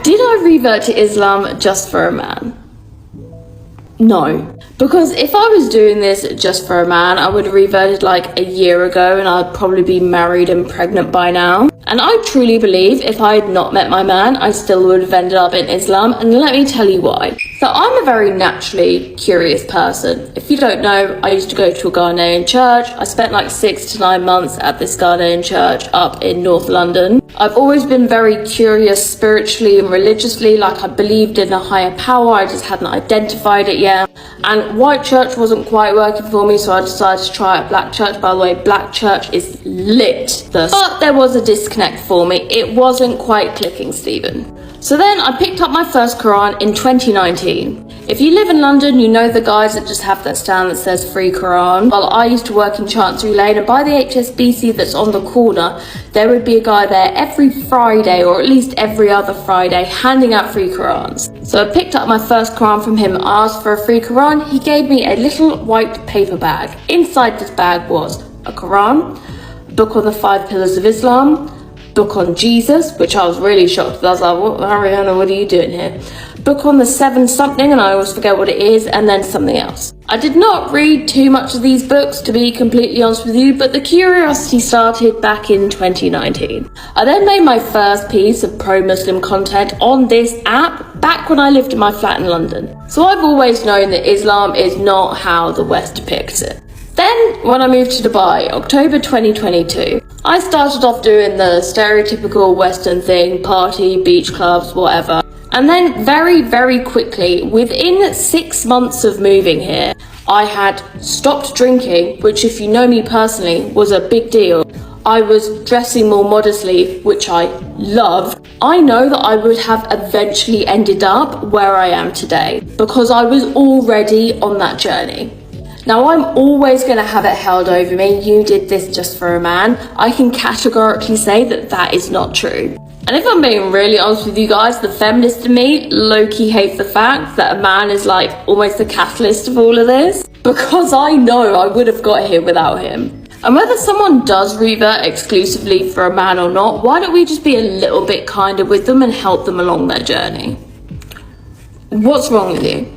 Did I revert to Islam just for a man? No. Because if I was doing this just for a man, I would have reverted like a year ago and I'd probably be married and pregnant by now. And I truly believe if I had not met my man, I still would have ended up in Islam, and let me tell you why. So I'm a very naturally curious person. If you don't know, I used to go to a Ghanaian church. I spent like 6 to 9 months at this Ghanaian church up in North London. I've always been very curious spiritually and religiously, like I believed in a higher power, I just hadn't identified it yet. And white church wasn't quite working for me, so I decided to try out black church. By the way, black church is lit. But there was a disconnect for me. It wasn't quite clicking, Stephen. So then I picked up my first Quran in 2019. If you live in London, you know the guys that just have that stand that says free Quran. Well, I used to work in Chancery Lane, and by the HSBC that's on the corner, there would be a guy there every Friday, or at least every other Friday, handing out free Qurans. So I picked up my first Quran from him, asked for a free Quran. He gave me a little white paper bag. Inside this bag was a Quran, a book on the 5 pillars of Islam, book on Jesus, which I was really shocked. I was like, what, Ariana, what are you doing here? Book on the 7 something, and I always forget what it is, and then something else. I did not read too much of these books, to be completely honest with you, but the curiosity started back in 2019. I then made my first piece of pro-Muslim content on this app back when I lived in my flat in London. So I've always known that Islam is not how the West depicts it. Then, when I moved to Dubai, October 2022, I started off doing the stereotypical Western thing, party, beach clubs, whatever. And then very, very quickly, within 6 months of moving here, I had stopped drinking, which if you know me personally, was a big deal. I was dressing more modestly, which I loved. I know that I would have eventually ended up where I am today because I was already on that journey. Now, I'm always going to have it held over me, you did this just for a man. I can categorically say that that is not true. And if I'm being really honest with you guys, the feminist in me low-key hates the fact that a man is like almost the catalyst of all of this, because I know I would have got here without him. And whether someone does revert exclusively for a man or not, why don't we just be a little bit kinder with them and help them along their journey? What's wrong with you?